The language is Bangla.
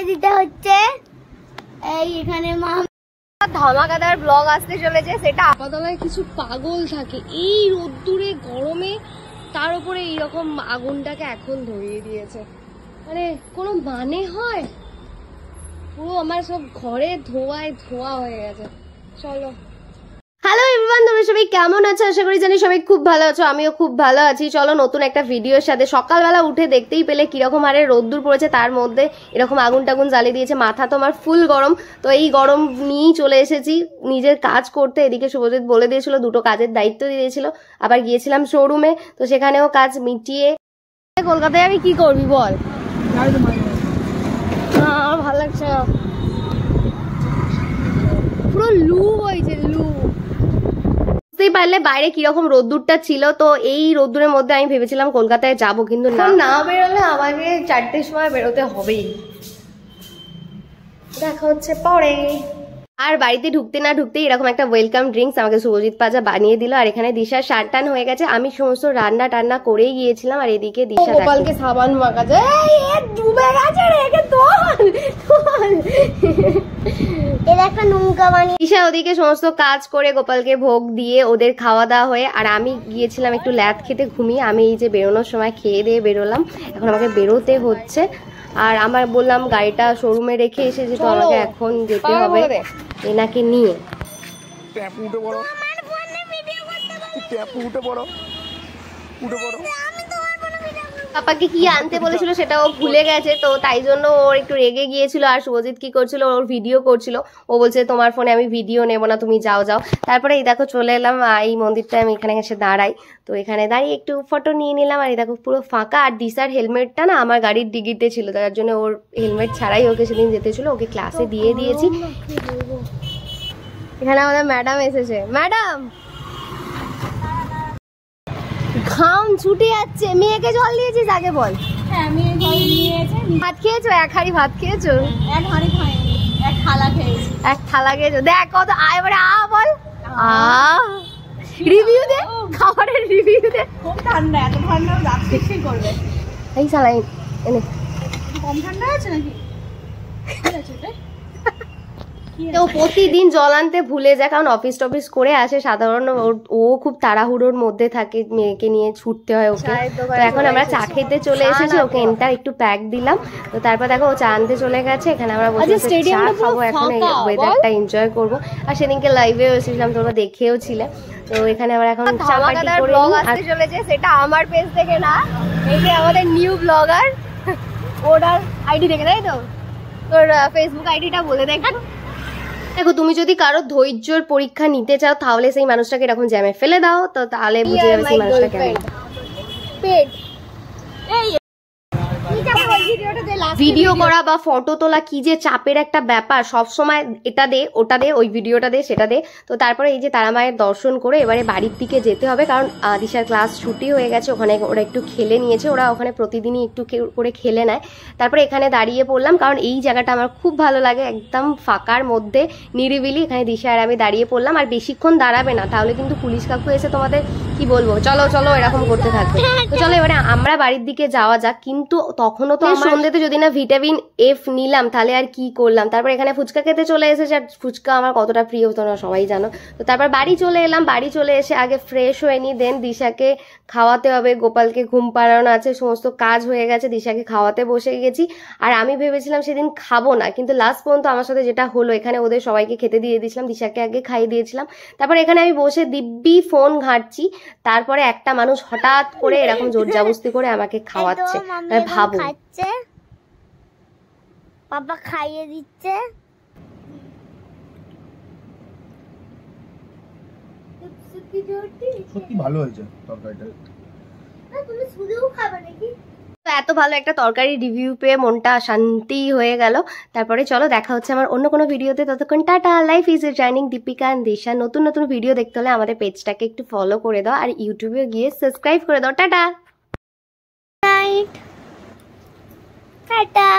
দিতে হচ্ছে এই এখানে ধামাকাদার ব্লগ আসতে চলেছে। সেটা আপাতলায় কিছু পাগল থাকে এই রোদ্দুরে গরমে, তার উপরে এইরকম আগুনটাকে এখন ধরিয়ে দিয়েছে, মানে কোনো মানে হয়? পুরো আমার সব ঘরে ধোঁয়ায় ধোঁয়া হয়ে গেছে। চলো। হ্যালো এভরিওয়ান, তোমরা সবাই কেমন আছো? আশা করি জানি সবাই খুব ভালো আছো, আমিও খুব ভালো আছি। চলো নতুন একটা ভিডিওর সাথে। সকালবেলা উঠে দেখতেই পেলে কিরকম হারে রোদ্দুর পড়েছে, তার মধ্যে এরকম আগুন টাগুন জ্বালিয়ে দিয়েছে, মাথা তো আমার ফুল গরম। তো এই গরম নিয়েই চলে এসেছি নিজের কাজ করতে। এদিকে শুভজিৎ বলে দিয়েছিল, দুটো কাজের দায়িত্ব দিয়েছিল, আবার গিয়েছিলাম শোরুমে, তো সেখানেও কাজ মিটিয়ে। কলকাতায় আমি কি করবি বল? আমার ভালো লাগছে না, পুরো লু হয়েছে লু। বুঝতেই পারলে বাইরে কিরকম রোদ্দুরটা ছিল। তো এই রোদ্দুরের মধ্যে আমি ভেবেছিলাম কলকাতায় যাব, কিন্তু না বেরোলে আমাকে 4টের সময় বেরোতে হবেই। দেখা হচ্ছে পরে। আর বাড়িতে ঢুকতে না ঢুকতেই এরকম একটা ওয়েলকাম ড্রিঙ্কস আমাকে শুভজিৎ পাজা বানিয়ে দিল। আর এখানে দিশার শার্ট টান হয়ে গেছে, আমি সমস্ত রান্না টান্না করেই গিয়েছিলাম। আর এদিকে দিশা গোপালকে সাবান মাখা যায়, ডুবে গেছে রেখে একটা নৌকা বানিয়ে। দিশা ওদিকে সমস্ত কাজ করে গোপালকে ভোগ দিয়ে ওদের খাওয়া দাওয়া হয়ে, আর আমি গিয়েছিলাম একটু ল্যাদ খেতে ঘুমিয়ে। আমি এই যে বেরোনোর সময় খেয়ে দিয়ে বেরোলাম, এখন আমাকে বেরোতে হচ্ছে। আর আমার বললাম গাড়িটা শোরুমে রেখে এসেছি, তো আমাকে এখন যেতে হবে এনাকে নিয়ে। পাপাকে কি আনতে বলেছিল সেটাও ভুলে গেছে, তো তাই জন্য ওর একটু রেগে গিয়েছিল। আর শুভজিৎ কি করছিল, ওর ভিডিও করছিল। ও বলছে তোমার ফোনে আমি ভিডিও নেব না, তুমি যাও যাও। তারপরে এই দেখো চলে এলাম এই মন্দিরটা, আমি এখানে এসে দাঁড়াই। তো এখানে দাঁড়িয়ে একটু ফটো নিয়ে নিলাম। আর এই দেখো পুরো ফাঁকা। আর দিশার হেলমেটটা না আমার গাড়ির ডিগিতে ছিল, তার জন্য ওর হেলমেট ছাড়াই ওকে সেদিন যেতে ছিল, ওকে ক্লাসে দিয়ে দিয়েছি। এখানে আমাদের ম্যাডাম এসেছে। ম্যাডাম ঘাম ছুটে যাচ্ছে, মেয়েকে জল দিয়েছিস আগে বল? হ্যাঁ মেয়ে জল দিয়েছে। ভাত খেয়েছো? এক হাঁড়ি ভাত খেয়েছো? এক হাঁড়ি খাইনি, এক থালা খেয়েছি। এক থালা খেয়েছো? দেখ কত এবারে বল রিভিউ দে, খাবারের রিভিউ দে। খুব ঠান্ডা, এত ঠান্ডা রাত শেষই করবে। এই সালাই এনে কম ঠান্ডা আছে নাকি? তো প্রতিদিন জল আনতে ভুলে যায়, কারণ অফিস টফিস করে আসে সাধারণ। ও খুব তাড়াহুড়োর মধ্যে থাকে, মেয়েকে নিয়ে ছুটতে হয় ওকে। তো এখন আমরা চা খেতে চলে এসেছি, ওকে এনটা একটু প্যাক দিলাম। তো তারপর দেখো ও চা আনতে চলে গেছে। এখানে আমরা বসে চা খাবো, এখন এই ওয়েদারটা এনজয় করবো। আর সেদিনকে লাইভেও এসেছিলাম, তোমরা দেখেও ছিলে। তো এখানে আমরা এখন চা পার্টি করে আসতে চলেছে। সেটা আমার পেজ থেকে না, এই যে আমাদের নিউ ব্লগার, ওটার আইডি থেকে, তাই তো? তোর ফেসবুক আইডিটা বলে দেখ। দেখো তুমি যদি কারো ধৈর্যর পরীক্ষা নিতে চাও, তাহলে সেই মানুষটাকে এরকম জ্যামে ফেলে দাও, তো তাহলে বুঝে যাবে সেই মানুষটা কেমন। ভিডিও করা বা ফটো তোলা কি যে চাপের একটা ব্যাপার, সব সময় এটা দে ওটা দে, ওই ভিডিওটা দে সেটা দে। তো তারপরে এই যে তারা মায়ের দর্শন করে এবারে বাড়ির দিকে যেতে হবে, কারণ দিশার ক্লাস ছুটি হয়ে গেছে। ওখানে ওরা একটু খেলে নিয়েছে, ওরা ওখানে প্রতিদিনই একটু করে খেলে নেয়। তারপরে এখানে দাঁড়িয়ে পড়লাম, কারণ এই জায়গাটা আমার খুব ভালো লাগে, একদম ফাঁকার মধ্যে নিরিবিলি। এখানে দিশা আর আমি দাঁড়িয়ে পড়লাম। আর বেশিক্ষণ দাঁড়াবে না, তাহলে কিন্তু পুলিশ কাকু এসে তোমাদের কি বলবো, চলো চলো এরকম করতে থাকবে। তো চলো এবারে আমরা বাড়ির দিকে যাওয়া যাক। কিন্তু তখনও তো সন্ধ্যেতে যদি না ভিটামিন এফ নিলাম, তাহলে আর কি করলাম। তারপর এখানে ফুচকা খেতে চলে এসেছে, আর ফুচকা আমার কতটা প্রিয় তোমরা সবাই জানো। তো তারপর বাড়ি চলে এলাম। বাড়ি চলে এসে আগে ফ্রেশ হয়ে নি, দেন দিশাকে খাওয়াতে হবে, গোপালকে ঘুম পাড়ানো আছে, সমস্ত কাজ হয়ে গেছে, দিশাকে খাওয়াতে বসে গেছি। আর আমি ভেবেছিলাম সেদিন খাবো না, কিন্তু লাস্ট পর্যন্ত আমার সাথে যেটা হলো, এখানে ওদের সবাইকে খেতে দিয়ে দিয়েছিলাম, দিশাকে আগে খাইয়ে দিয়েছিলাম। তারপর এখানে আমি বসে দিব্যি ফোন ঘাঁটছি। তারপরে একটা মানুষ হঠাৎ করে এরকম জোরজাবস্তি করে আমাকে খাওয়াচ্ছে। ভাবো, বাবা খাইয়ে দিচ্ছে। সত্যি ভালো হয়েছে তরকারিটা। তুমি শুধুও খাবে নাকি? এত ভালো একটা তরকারি রিভিউ পেয়ে মনটা শান্তি হয়ে গেল। তারপরে চলো দেখা হচ্ছে আমার অন্য কোনো ভিডিওতে। ততক্ষণ tata. Life is a journey, Deepika and Disha. নতুন নতুন ভিডিও দেখতে হলে আমাদের পেজটাকে একটু ফলো করে দাও, আর ইউটিউবে গিয়ে সাবস্ক্রাইব করে দাও। টাটা। টাটা।